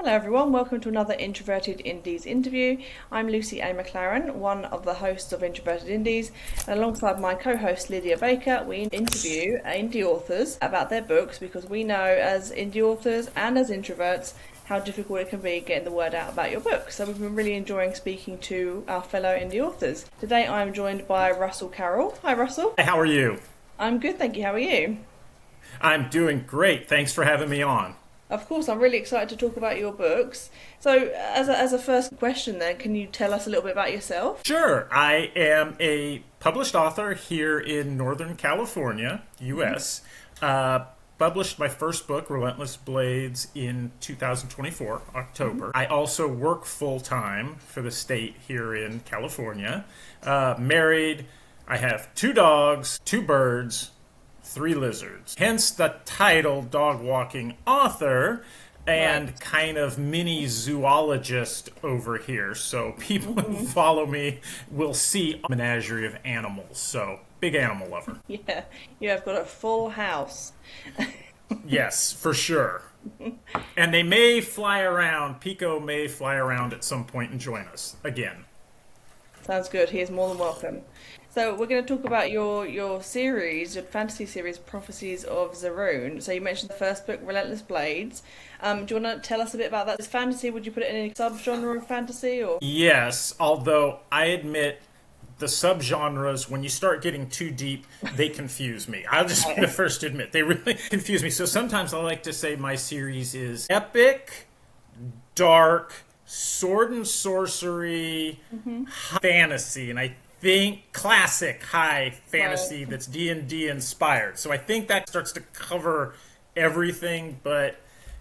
Hello everyone, welcome to another Introverted Indies interview. I'm Lucy A. McLaren, one of the hosts of Introverted Indies, and alongside my co-host Lydia Baker, we interview indie authors about their books because we know as indie authors and as introverts how difficult it can be getting the word out about your book. So we've been really enjoying speaking to our fellow indie authors. Today I'm joined by Russell Carroll. Hi Russell. Hey, how are you? I'm good, thank you. How are you? I'm doing great. Thanks for having me on. Of course, I'm really excited to talk about your books. So, as a first question, then, can you tell us a little bit about yourself? Sure, I am a published author here in Northern California, US. Published my first book, Relentless Blades, in 2024, October. I also work full time for the state here in California. Married, I have 2 dogs, 2 birds, 3 lizards. Hence the title Dog Walking Author and Right. kind of mini zoologist over here. So people who follow me will see a menagerie of animals. So big animal lover. Yeah, you have got a full house. Yes, for sure. And they may fly around. Pico may fly around at some point and join us again. Sounds good. He is more than welcome. So we're going to talk about your series, your fantasy series, Prophecies of Zarune. So you mentioned the first book, Relentless Blades. Do you want to tell us a bit about that? Is fantasy? Would you put it in any subgenre of fantasy, or? Yes, although I admit the subgenres, when you start getting too deep, they confuse me. I'll just be the first to admit, they really confuse me. So sometimes I like to say my series is epic, dark, sword and sorcery, fantasy, and I think classic high fantasy that's D&D inspired. So I think that starts to cover everything, but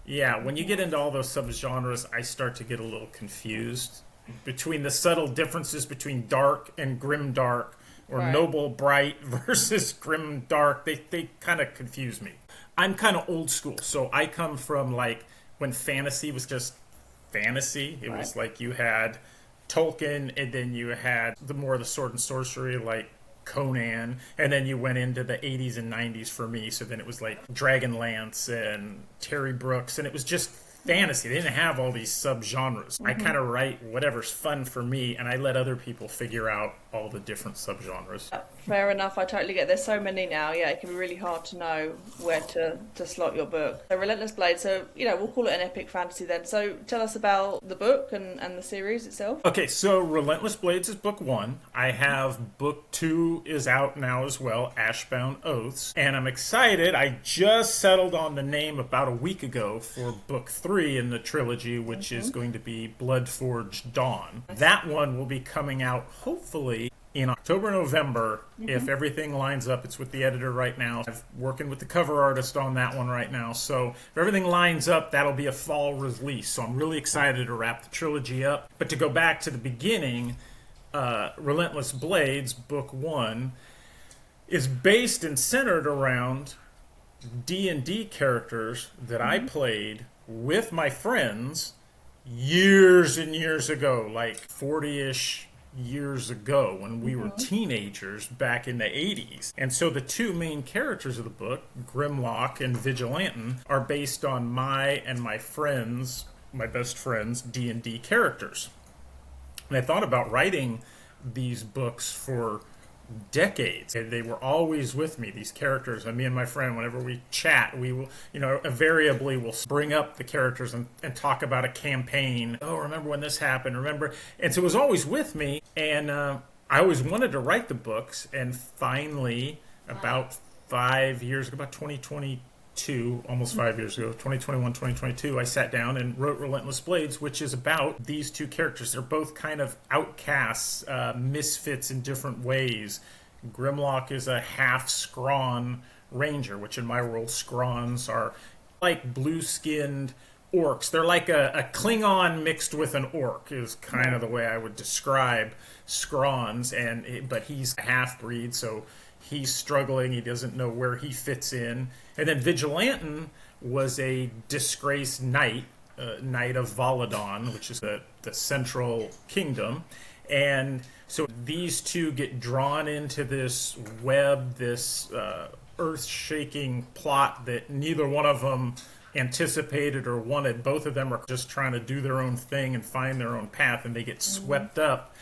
yeah, when you get into all those subgenres, I start to get a little confused between the subtle differences between dark and grim dark, or Right. noble bright versus grim dark. They kind of confuse me. I'm kind of old school, so I come from like when fantasy was just fantasy. It was like you had Tolkien, and then you had the sword and sorcery like Conan, and then you went into the 80s and 90s for me. So then it was like Dragonlance and Terry Brooks, and it was just fantasy. They didn't have all these subgenres. I kind of write whatever's fun for me, and I let other people figure out all the different subgenres. Fair enough, I totally get. There's so many now. Yeah, it can be really hard to know where to slot your book. So Relentless Blade. So we'll call it an epic fantasy then. So tell us about the book and the series itself. Okay, so Relentless Blades is book 1. I have book 2 is out now as well, Ashbound Oaths. And I'm excited. I just settled on the name about a week ago for book 3 in the trilogy, which is going to be Bloodforged Dawn. That one will be coming out hopefully in October, November, if everything lines up. It's with the editor right now. I'm working with the cover artist on that one right now. So if everything lines up, that'll be a fall release. So I'm really excited to wrap the trilogy up. But to go back to the beginning, Relentless Blades, book 1, is based and centered around D&D characters that I played with my friends years and years ago, like 40-ish years ago when we were teenagers back in the 80s. And so the 2 main characters of the book, Grimlock and Vigilantin, are based on my and my best friends' D&D characters. And I thought about writing these books for decades. And they were always with me, these characters. And me and my friend, whenever we chat, we will, invariably will bring up the characters and talk about a campaign. Oh, remember when this happened? Remember? And so it was always with me. And I always wanted to write the books. And finally, about 5 years ago, about 2022, almost 5 years ago, 2021, 2022, I sat down and wrote Relentless Blades, which is about these 2 characters. They're both kind of outcasts, misfits in different ways. Grimlock is a half-scrawn ranger, which in my world, scrawns are like blue-skinned orcs. They're like a Klingon mixed with an orc is kind of the way I would describe scrawns. But he's a half-breed, so he's struggling. He doesn't know where he fits in. And then Vigilantin was a disgraced knight, knight of Voladon, which is the central kingdom. And so these 2 get drawn into this web, this earth-shaking plot that neither one of them anticipated or wanted. Both of them are just trying to do their own thing and find their own path, and they get swept up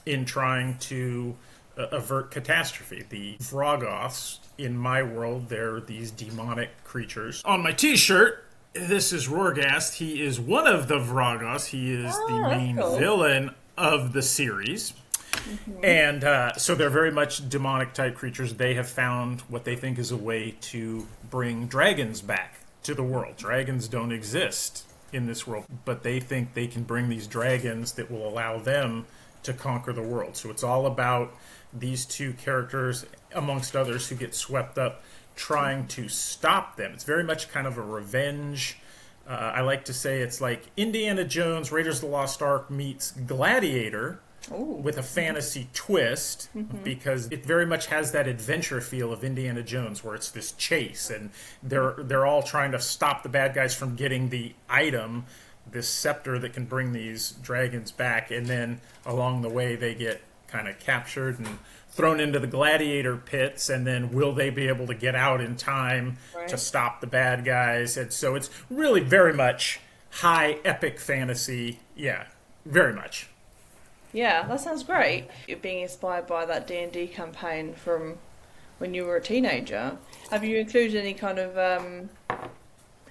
in trying to avert catastrophe. The Vrogoths, in my world, they're these demonic creatures. On my t-shirt, this is Rorgast. He is one of the Vrogoths. He is the main villain of the series. And so they're very much demonic type creatures. They have found what they think is a way to bring dragons back to the world. Dragons don't exist in this world, but they think they can bring these dragons that will allow them to conquer the world. So it's all about these two characters, amongst others, who get swept up trying to stop them. It's very much kind of a revenge. I like to say it's like Indiana Jones, Raiders of the Lost Ark meets Gladiator, with a fantasy twist, because it very much has that adventure feel of Indiana Jones, where it's this chase, and they're all trying to stop the bad guys from getting the item, this scepter that can bring these dragons back, and then along the way they get kind of captured and thrown into the gladiator pits, and then will they be able to get out in time to stop the bad guys? And so it's really very much high epic fantasy. Yeah, very much. Yeah, that sounds great. You're being inspired by that D&D campaign from when you were a teenager. Have you included any kind of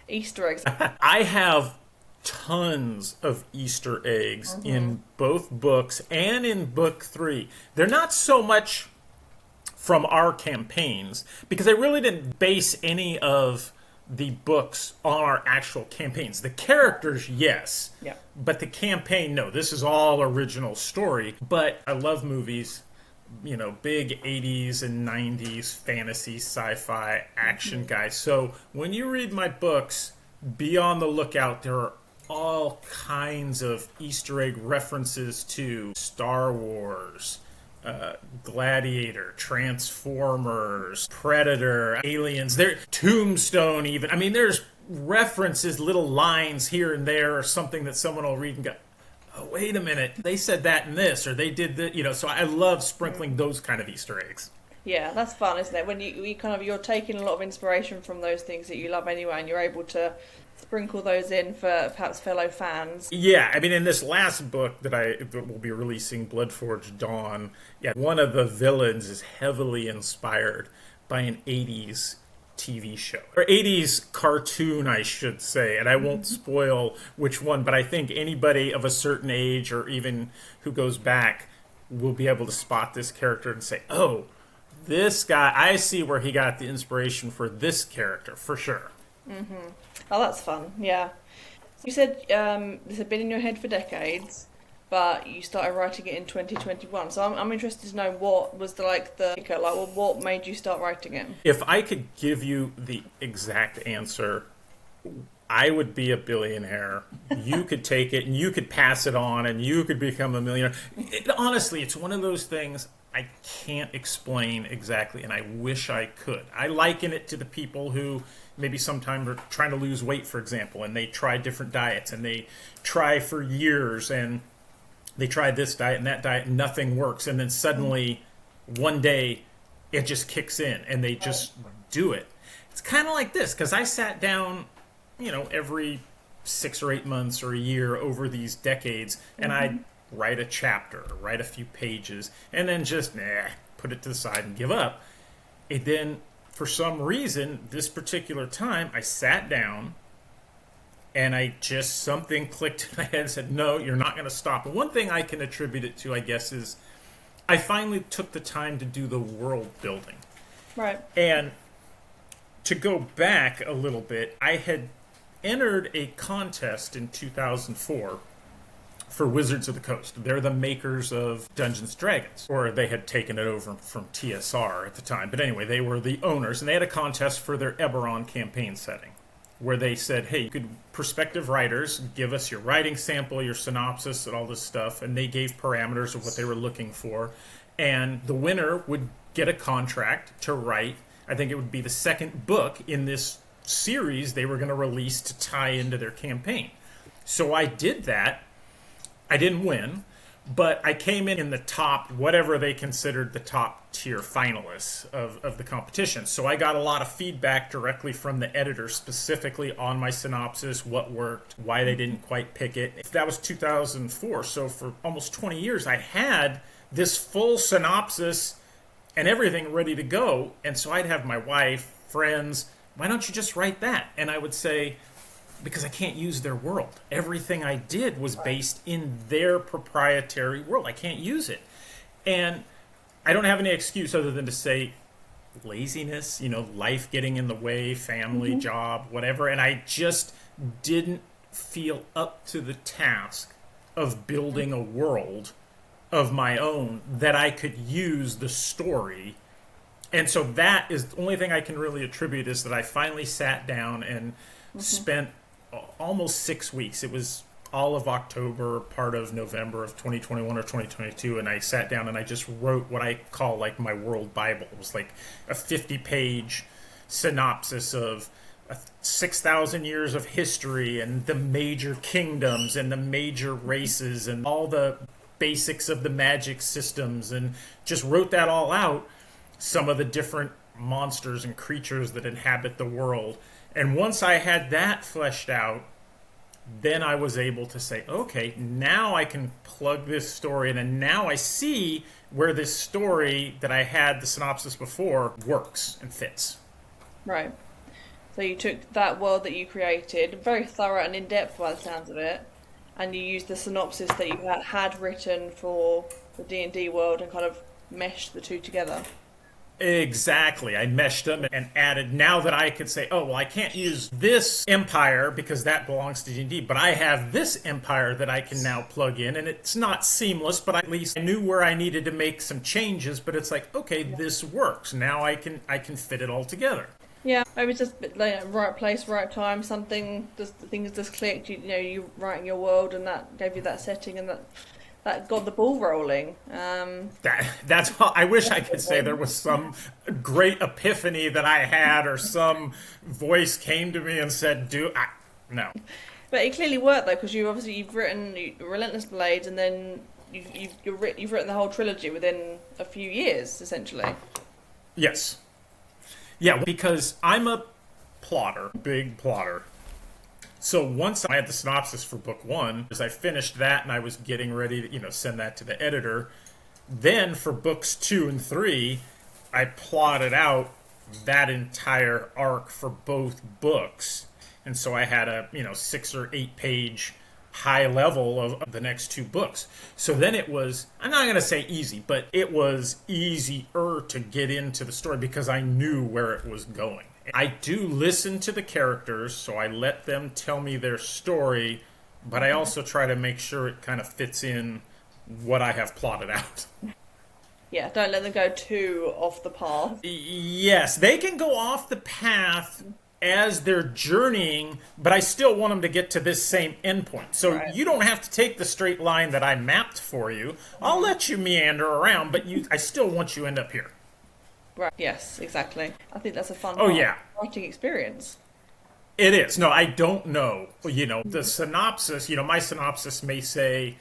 Easter eggs? I have tons of Easter eggs in both books and in book 3. They're not so much from our campaigns, because I really didn't base any of the books on our actual campaigns. The characters, yes. Yeah. But the campaign, no. This is all original story. But I love movies, big 80s and 90s fantasy, sci-fi, action guys. So when you read my books, be on the lookout. There are all kinds of Easter egg references to Star Wars, Gladiator, Transformers, Predator, Aliens, Tombstone even. I mean, there's references, little lines here and there, or something that someone will read and go, oh, wait a minute, they said that in this, or they did that, so I love sprinkling those kind of Easter eggs. Yeah, that's fun, isn't it? When you're taking a lot of inspiration from those things that you love anyway, and you're able to sprinkle those in for perhaps fellow fans. Yeah, I mean, in this last book that will be releasing, Bloodforged Dawn, one of the villains is heavily inspired by an 80s TV show, or 80s cartoon, I should say, and I won't spoil which one, but I think anybody of a certain age, or even who goes back, will be able to spot this character and say, oh, this guy, I see where he got the inspiration for this character, for sure. Oh, that's fun, yeah. So you said this had been in your head for decades, but you started writing it in 2021. So I'm interested to know what was what made you start writing it? If I could give you the exact answer, I would be a billionaire. You could take it and you could pass it on and you could become a millionaire. Honestly, it's one of those things I can't explain exactly, and I wish I could. I liken it to the people who maybe sometimes are trying to lose weight, for example, and they try different diets, and they try for years, and they try this diet and that diet, and nothing works, and then suddenly, one day, it just kicks in, and they just do it. It's kind of like this, because I sat down, every 6 or 8 months or a year over these decades, and I'd write a chapter, write a few pages, and then just, put it to the side and give up. And then, for some reason, this particular time, I sat down and something clicked in my head and said, no, you're not going to stop. And one thing I can attribute it to, I guess, is I finally took the time to do the world building. Right. And to go back a little bit, I had entered a contest in 2004 for Wizards of the Coast. They're the makers of Dungeons & Dragons, or they had taken it over from TSR at the time. But anyway, they were the owners, and they had a contest for their Eberron campaign setting, where they said, hey, could prospective writers give us your writing sample, your synopsis, and all this stuff, and they gave parameters of what they were looking for, and the winner would get a contract to write, I think it would be the second book in this series they were going to release to tie into their campaign. So I did that. I didn't win, But I came in the top, whatever they considered the top tier finalists of the competition. So I got a lot of feedback directly from the editor, specifically on my synopsis, what worked, why they didn't quite pick it. That was 2004. So for almost 20 years, I had this full synopsis and everything ready to go. And so I'd have my wife, friends, why don't you just write that? And I would say, because I can't use their world. Everything I did was based in their proprietary world. I can't use it. And I don't have any excuse other than to say laziness, life getting in the way, family, job, whatever. And I just didn't feel up to the task of building a world of my own that I could use the story. And so that is the only thing I can really attribute, is that I finally sat down and spent almost 6 weeks. It was all of October, part of November of 2021 or 2022, and I sat down and I just wrote what I call like my world Bible. It was like a 50-page synopsis of 6,000 years of history and the major kingdoms and the major races and all the basics of the magic systems, and just wrote that all out, some of the different monsters and creatures that inhabit the world. And once I had that fleshed out, then I was able to say, okay, now I can plug this story in, and now I see where this story that I had the synopsis before works and fits. Right. So you took that world that you created, very thorough and in-depth by the sounds of it, and you used the synopsis that you had written for the D&D world and kind of meshed the two together. Exactly. I meshed them and added, now that I could say, oh, well, I can't use this empire because that belongs to D&D, but I have this empire that I can now plug in, and it's not seamless, but at least I knew where I needed to make some changes, but it's like, okay, this works. Now I can fit it all together. Yeah, maybe it's just like, right place, right time, things just clicked, you writing your world, and that gave you that setting, and that got the ball rolling. That's all. I wish I could say there was some great epiphany that I had, or some voice came to me and said, no. But it clearly worked though, because you've written Relentless Blades, and then you've written the whole trilogy within a few years, essentially. Yes. Yeah, because I'm a plotter, big plotter. So once I had the synopsis for book one, as I finished that and I was getting ready to, send that to the editor, then for books 2 and 3, I plotted out that entire arc for both books. And so I had a, 6 or 8 page high level of the next 2 books. So then it was, I'm not going to say easy, but it was easier to get into the story because I knew where it was going. I do listen to the characters, so I let them tell me their story, but I also try to make sure it kind of fits in what I have plotted out. Yeah, don't let them go too off the path. Yes, they can go off the path as they're journeying, but I still want them to get to this same endpoint. So You don't have to take the straight line that I mapped for you. I'll let you meander around, but I still want you to end up here. Right. Yes, exactly. I think that's a fun writing experience. It is. No, I don't know. The synopsis, my synopsis may say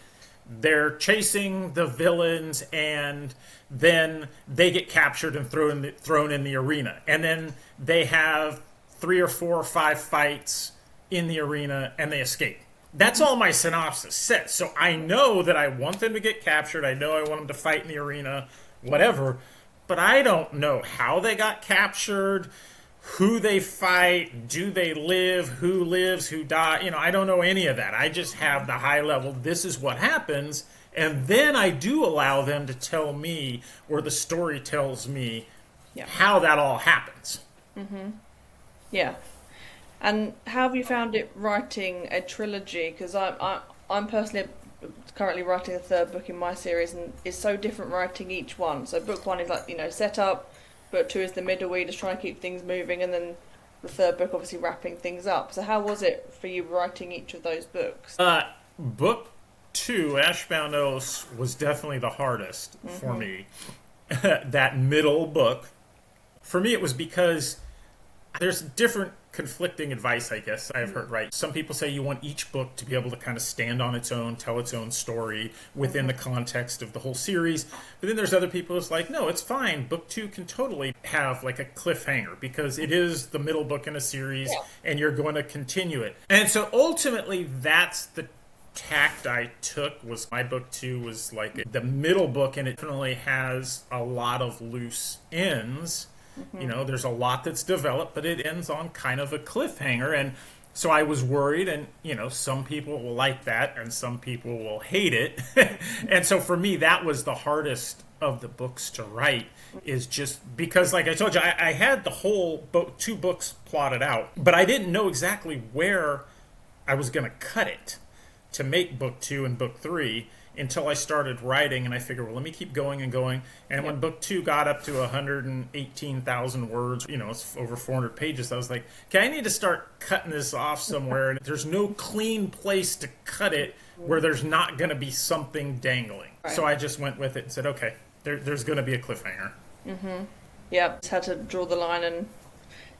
they're chasing the villains and then they get captured and thrown in the arena. And then they have 3 or 4 or 5 fights in the arena and they escape. That's all my synopsis says. So I know that I want them to get captured. I know I want them to fight in the arena, whatever. But I don't know how they got captured, who they fight, do they live, who lives, who dies. I don't know any of that. I just have the high level, this is what happens. And then I do allow them to tell me, or the story tells me, how that all happens. Mm-hmm. Yeah. And how have you found it writing a trilogy? Because I'm personally currently writing the 3rd book in my series, and it's so different writing each one. So book 1 is like, set up, book 2 is the middle where you just try and keep things moving, and then the 3rd book obviously wrapping things up. So how was it for you writing each of those books? Book 2, Ashbound Oaths, was definitely the hardest for me. That middle book. For me it was because There's different conflicting advice, I guess, I've heard, right? Some people say you want each book to be able to kind of stand on its own, tell its own story within the context of the whole series. But then there's other people who's like, no, it's fine. Book 2 can totally have like a cliffhanger because it is the middle book in a series and you're going to continue it. And so ultimately that's the tact I took. Was my book 2 was like the middle book, and it definitely has a lot of loose ends. You know, there's a lot that's developed, but it ends on kind of a cliffhanger. And so I was worried, and, you know, some people will like that and some people will hate it. And so for me, that was the hardest of the books to write, is just because, like I told you, I had the whole book, 2 books plotted out, but I didn't know exactly where I was going to cut it to make book 2 and book 3 until I started writing, and I figured, well, let me keep going and going. And when book 2 got up to 118,000 words, you know, it's over 400 pages, I was like, okay, I need to start cutting this off somewhere. And there's no clean place to cut it where there's not going to be something dangling. Right. So I just went with it and said, okay, there's going to be a cliffhanger. Yeah, just had to draw the line and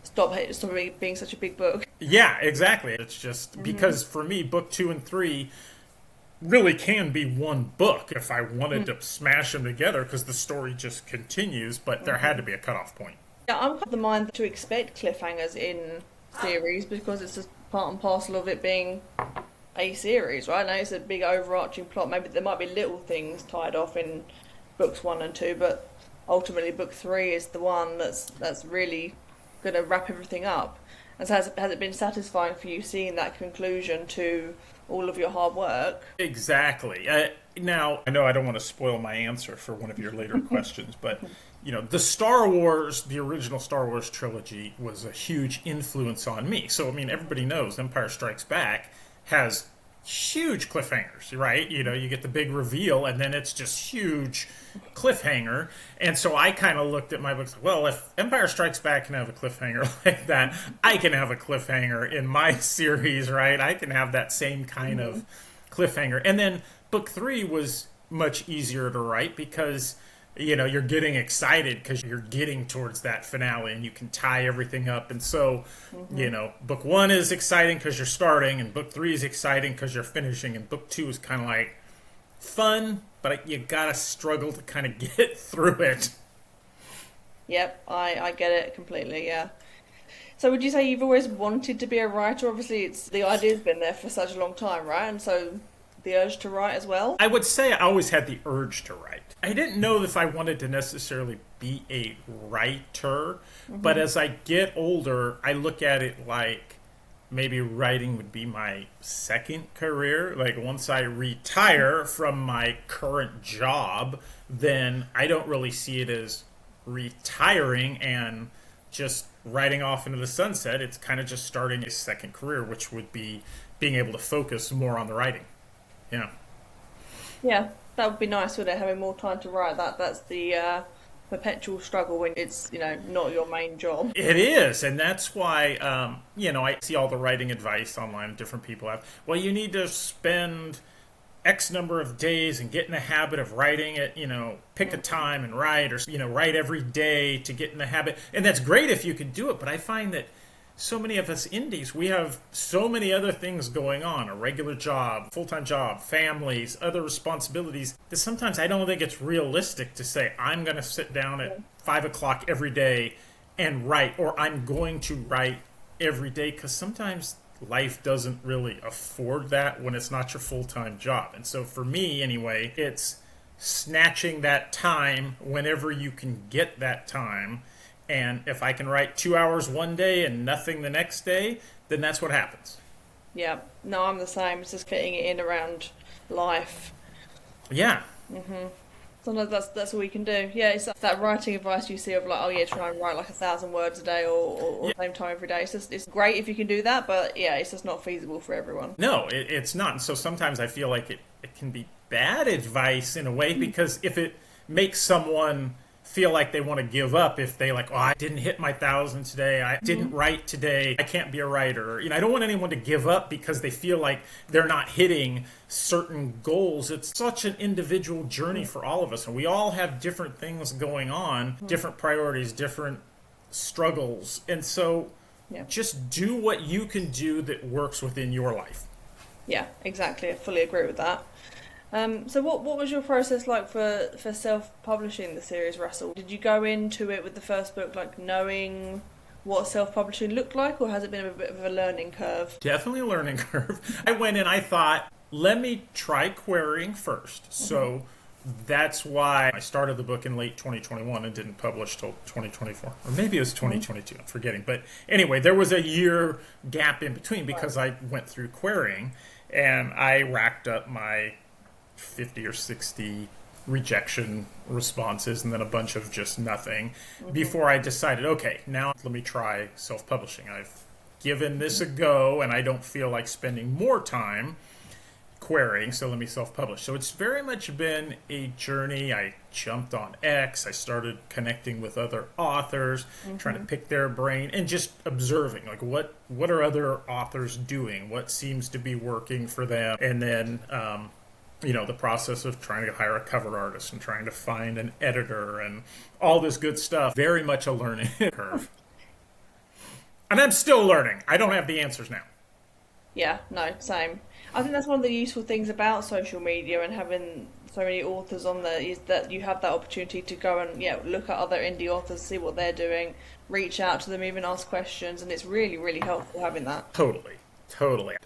stop being such a big book. Yeah, exactly. It's just because for me, book 2 and 3 really can be one book if I wanted to smash them together, because the story just continues, but there had to be a cutoff point. Yeah, I'm of the mind to expect cliffhangers in series because it's just part and parcel of it being a series, right? Now it's a big overarching plot. Maybe there might be little things tied off in books 1 and 2, but ultimately book 3 is the one that's really going to wrap everything up. And so has it been satisfying for you seeing that conclusion to all of your hard work? Exactly. Now, I know I don't want to spoil my answer for one of your later questions, but, you know, the original Star Wars trilogy was a huge influence on me. So, I mean, everybody knows Empire Strikes Back has huge cliffhangers, right? You know, you get the big reveal, and then it's just huge cliffhanger. And so I kind of looked at my books, well, if Empire Strikes Back can have a cliffhanger like that, I can have a cliffhanger in my series, right? I can have that same kind of cliffhanger. And then book 3 was much easier to write because, you know, you're getting excited because you're getting towards that finale and you can tie everything up. And so, you know, book 1 is exciting because you're starting, and book 3 is exciting because you're finishing, and book 2 is kind of like fun, but you gotta struggle to kind of get through it. Yep, I get it completely, yeah. So would you say you've always wanted to be a writer? Obviously, the idea's been there for such a long time, right? And so the urge to write as well? I would say I always had the urge to write. I didn't know if I wanted to necessarily be a writer, but as I get older, I look at it like maybe writing would be my second career. Like once I retire from my current job, then I don't really see it as retiring and just riding off into the sunset. It's kind of just starting a second career, which would be being able to focus more on the writing. Yeah. Yeah, that would be nice, wouldn't it? Having more time to write. That's the perpetual struggle when it's, you know, not your main job. It is, and that's why, you know, I see all the writing advice online different people have. Well, you need to spend X number of days and get in the habit of writing it, you know, pick a time and write, or, you know, write every day to get in the habit. And that's great if you can do it, but I find that so many of us indies, we have so many other things going on, a regular job, full-time job, families, other responsibilities, that sometimes I don't think it's realistic to say, I'm going to sit down at 5 o'clock every day and write, or I'm going to write every day, because sometimes life doesn't really afford that when it's not your full-time job. And so for me, anyway, it's snatching that time whenever you can get that time. And if I can write 2 hours one day and nothing the next day, then that's what happens. Yeah, no, I'm the same. It's just fitting it in around life. Yeah. Sometimes that's all we can do. Yeah, it's that writing advice you see of like, oh yeah, try and write like 1,000 words a day or same time every day. It's great if you can do that, but yeah, it's just not feasible for everyone. No, it's not. And so sometimes I feel like it can be bad advice in a way, because if it makes someone feel like they want to give up, if they like, oh, I didn't hit my 1,000 today, I didn't write today, I can't be a writer. You know, I don't want anyone to give up because they feel like they're not hitting certain goals. It's such an individual journey for all of us, and we all have different things going on, different priorities, different struggles. And so Yeah. Just do what you can do that works within your life. Yeah, exactly. I fully agree with that. So what was your process like for self-publishing the series, Russell? Did you go into it with the first book like knowing what self-publishing looked like, or has it been a bit of a learning curve? Definitely a learning curve. I went in, I thought, let me try querying first. So that's why I started the book in late 2021 and didn't publish till 2024. Or maybe it was 2022, I'm forgetting. But anyway, there was a year gap in between because I went through querying and I racked up my 50 or 60 rejection responses and then a bunch of just nothing before I decided, okay, now let me try self-publishing. I've given this a go and I don't feel like spending more time querying, so let me self-publish. So it's very much been a journey. I jumped on X, I started connecting with other authors, trying to pick their brain and just observing like what are other authors doing, what seems to be working for them, and then the process of trying to hire a cover artist and trying to find an editor and all this good stuff. Very much a learning curve. And I'm still learning. I don't have the answers now. Yeah, no, same. I think that's one of the useful things about social media and having so many authors on there is that you have that opportunity to go and look at other indie authors, see what they're doing, reach out to them, even ask questions, and it's really, really helpful having that. Totally.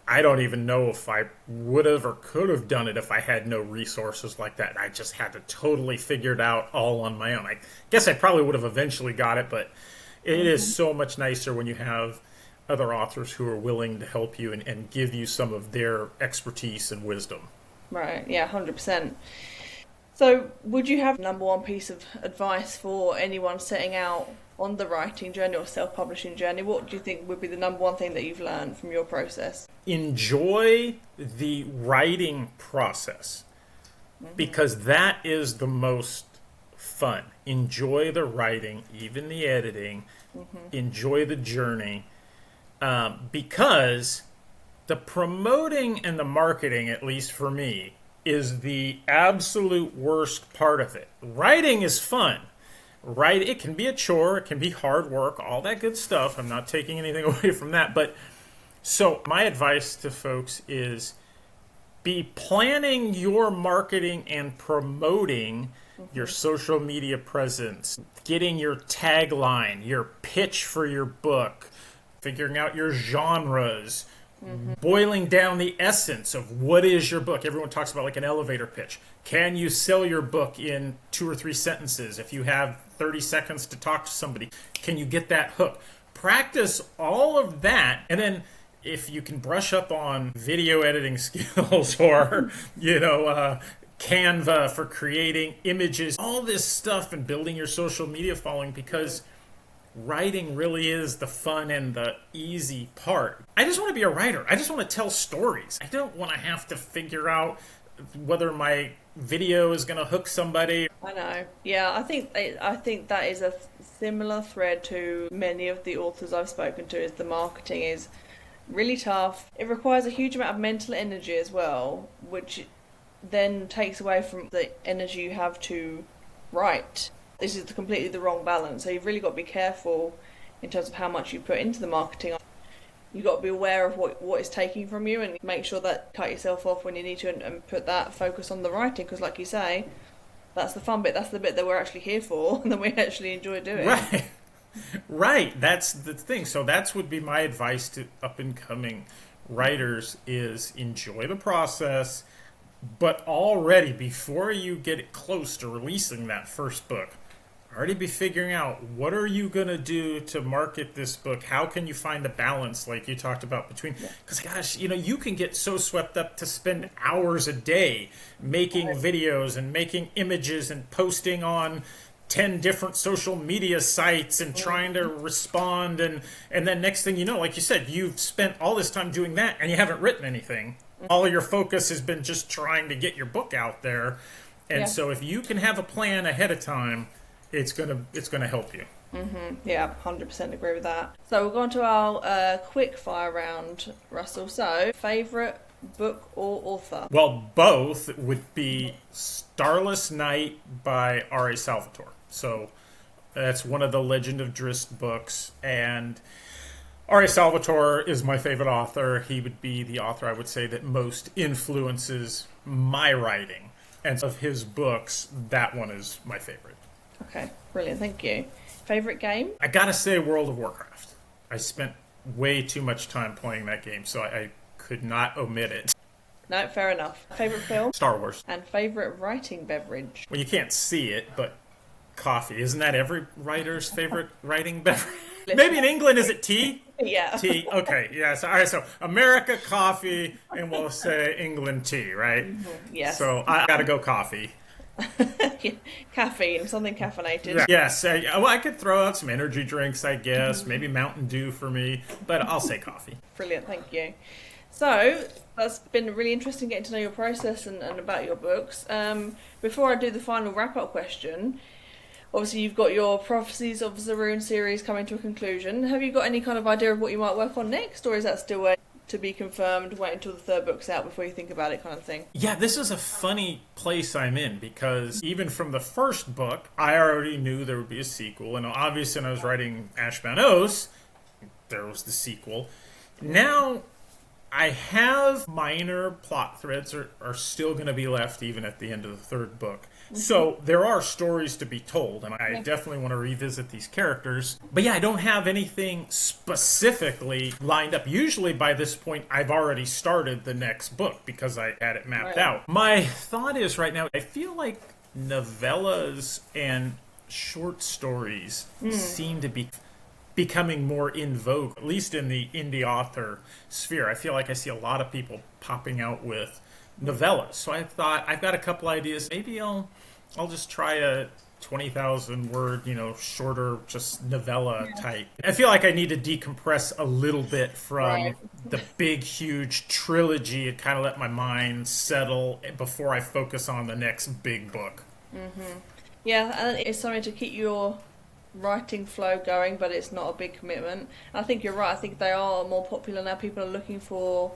I don't even know if I would have or could have done it if I had no resources like that. I just had to totally figure it out all on my own. I guess I probably would have eventually got it, but it is so much nicer when you have other authors who are willing to help you and give you some of their expertise and wisdom. Right, yeah, 100%. So, would you have number one piece of advice for anyone setting out on the writing journey or self-publishing journey? What do you think would be the number one thing that you've learned from your process? Enjoy the writing process because that is the most fun. Enjoy the writing, even the editing. Enjoy the journey because the promoting and the marketing, at least for me, is the absolute worst part of it. Writing is fun. Right, it can be a chore, it can be hard work, all that good stuff. I'm not taking anything away from that. But so my advice to folks is be planning your marketing and promoting your social media presence, getting your tagline, your pitch for your book, figuring out your genres, boiling down the essence of what is your book. Everyone talks about like an elevator pitch. Can you sell your book in 2 or 3 sentences? If you have 30 seconds to talk to somebody, can you get that hook? Practice all of that, and then if you can brush up on video editing skills or Canva for creating images, all this stuff, and building your social media following, because writing really is the fun and the easy part. I just want to be a writer. I just want to tell stories. I don't want to have to figure out whether my video is going to hook somebody. I know. Yeah, I think that is a similar thread to many of the authors I've spoken to. Is the marketing is really tough. It requires a huge amount of mental energy as well, which then takes away from the energy you have to write. This is completely the wrong balance. So you've really got to be careful in terms of how much you put into the marketing. You've got to be aware of what it's taking from you and make sure that cut yourself off when you need to and put that focus on the writing, because like you say, that's the fun bit. That's the bit that we're actually here for and that we actually enjoy doing. Right. That's the thing. So that would be my advice to up-and-coming writers is enjoy the process, but already before you get close to releasing that first book, already be figuring out what are you going to do to market this book? How can you find the balance like you talked about between, because gosh, you can get so swept up to spend hours a day making videos and making images and posting on 10 different social media sites and trying to respond. And then next thing you know, like you said, you've spent all this time doing that and you haven't written anything. All your focus has been just trying to get your book out there. And so if you can have a plan ahead of time, it's gonna help you. Yeah, 100% agree with that. So we'll go on to our quick fire round, Russell. So, favourite book or author? Well, both would be Starless Night by R.A. Salvatore. So that's one of the Legend of Drizzt books. And R.A. Salvatore is my favorite author. He would be the author, I would say, that most influences my writing. And of his books, that one is my favorite. Okay, brilliant. Thank you. Favorite game? I gotta say World of Warcraft. I spent way too much time playing that game, so I could not omit it. No, fair enough. Favorite film? Star Wars. And favorite writing beverage? Well, you can't see it, but coffee. Isn't that every writer's favorite writing beverage? Maybe in England, is it tea? Yeah. Tea. Okay. Yeah. So, all right. So America, coffee, and we'll say England, tea, right? Mm-hmm. Yes. So I gotta go coffee. Caffeine, something caffeinated. Yeah. Yes. Well, I could throw out some energy drinks, I guess. Maybe Mountain Dew for me, but I'll say coffee. Brilliant. Thank you. So that's been really interesting getting to know your process and about your books. Before I do the final wrap-up question, obviously you've got your Prophecies of Zarune series coming to a conclusion. Have you got any kind of idea of what you might work on next, or is that still to be confirmed, wait until the third book's out before you think about it kind of thing? Yeah, this is a funny place I'm in because even from the first book, I already knew there would be a sequel. And obviously when I was writing Ashbound Oaths, there was the sequel. Now I have minor plot threads are still going to be left even at the end of the third book. So there are stories to be told, and I definitely want to revisit these characters. But yeah, I don't have anything specifically lined up. Usually by this point, I've already started the next book because I had it mapped out. My thought is right now, I feel like novellas and short stories seem to be becoming more in vogue, at least in the indie author sphere. I feel like I see a lot of people popping out with novellas. So I thought, I've got a couple ideas. Maybe I'll just try a 20,000 word, shorter, just novella type. I feel like I need to decompress a little bit from the big, huge trilogy and kind of let my mind settle before I focus on the next big book. Yeah, and it's something to keep your writing flow going, but it's not a big commitment. And I think you're right. I think they are more popular now. People are looking for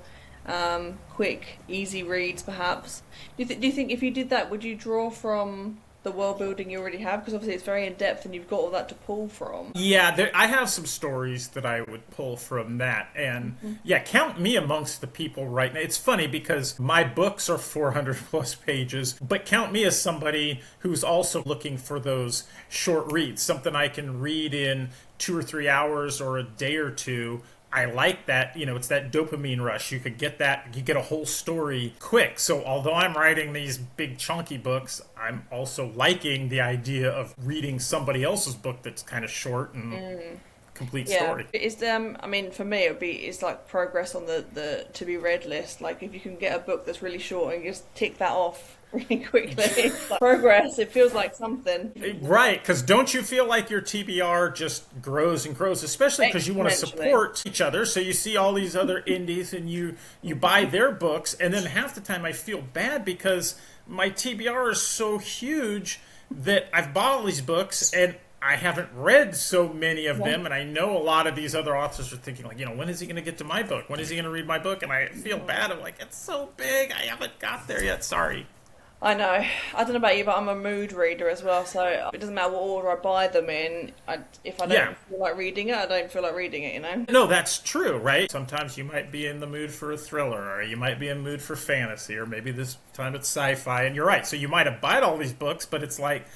quick, easy reads, perhaps. Do you think if you did that, would you draw from the world building you already have? Because obviously it's very in depth, and you've got all that to pull from. Yeah, I have some stories that I would pull from that, and yeah, count me amongst the people right now. It's funny because my books are 400 plus pages, but count me as somebody who's also looking for those short reads, something I can read in 2 or 3 hours or a day or two. I like that, it's that dopamine rush. You could get that, you get a whole story quick. So although I'm writing these big chunky books, I'm also liking the idea of reading somebody else's book that's kind of short and complete story. It's for me it's like progress on the to be read list. Like if you can get a book that's really short and just tick that off really quickly, it's like progress. It feels like something. Right, because don't you feel like your TBR just grows and grows, especially because you want to support each other. So you see all these other indies and you buy their books, and then half the time I feel bad because my TBR is so huge that I've bought all these books and I haven't read so many of them, and I know a lot of these other authors are thinking, like, when is he going to get to my book? When is he going to read my book? And I feel bad. I'm like, it's so big. I haven't got there yet. Sorry. I know. I don't know about you, but I'm a mood reader as well, so it doesn't matter what order I buy them in. If I don't feel like reading it, I don't feel like reading it, No, that's true, right? Sometimes you might be in the mood for a thriller, or you might be in the mood for fantasy, or maybe this time it's sci-fi, and you're right. So you might have bought all these books, but it's like,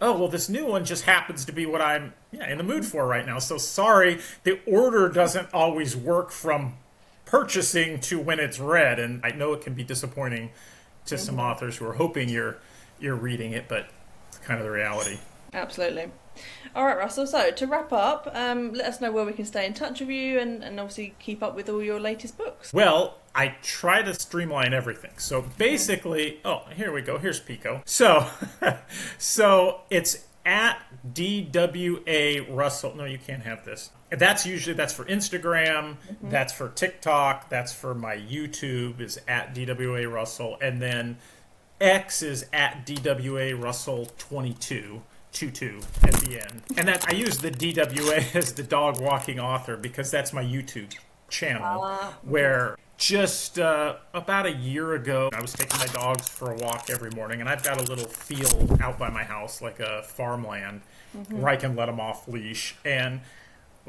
oh, well, this new one just happens to be what I'm in the mood for right now. So sorry, the order doesn't always work from purchasing to when it's read, and I know it can be disappointing to some authors who are hoping you're reading it, but it's kind of the reality. Absolutely. All right, Russell. So to wrap up, let us know where we can stay in touch with you and obviously keep up with all your latest books. Well, I try to streamline everything. So basically, here we go. Here's Pico. So it's at DWA Russell. No, you can't have this. That's for Instagram, that's for TikTok, that's for my YouTube is at DWA Russell, and then X is at DWA Russell 22 at the end. And that I use the DWA as the dog walking author because that's my YouTube channel where just about a year ago I was taking my dogs for a walk every morning, and I've got a little field out by my house, like a farmland, where I can let them off leash. And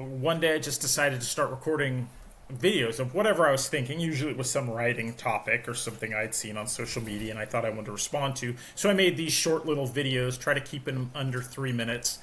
one day I just decided to start recording videos of whatever I was thinking. Usually it was some writing topic or something I'd seen on social media and I thought I wanted to respond to. So I made these short little videos, try to keep them under 3 minutes,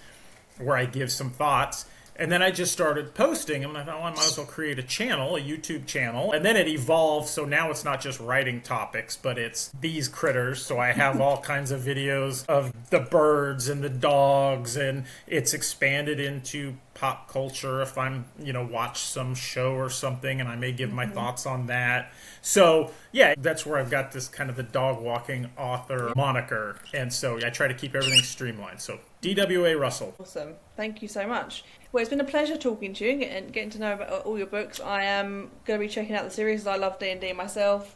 where I give some thoughts. And then I just started posting, and I thought, well, I might as well create a channel, a YouTube channel. And then it evolved, so now it's not just writing topics, but it's these critters. So I have all kinds of videos of the birds and the dogs, and it's expanded into pop culture if I'm, watch some show or something, and I may give my thoughts on that. So, yeah, that's where I've got this kind of the dog walking author moniker. And so I try to keep everything streamlined. So, DWA Russell. Awesome. Thank you so much. Well, it's been a pleasure talking to you and getting to know about all your books. I am going to be checking out the series as I love D&D myself.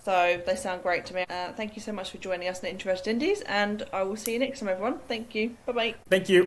So they sound great to me. Thank you so much for joining us in Introverted Indies, and I will see you next time, everyone. Thank you. Bye-bye. Thank you.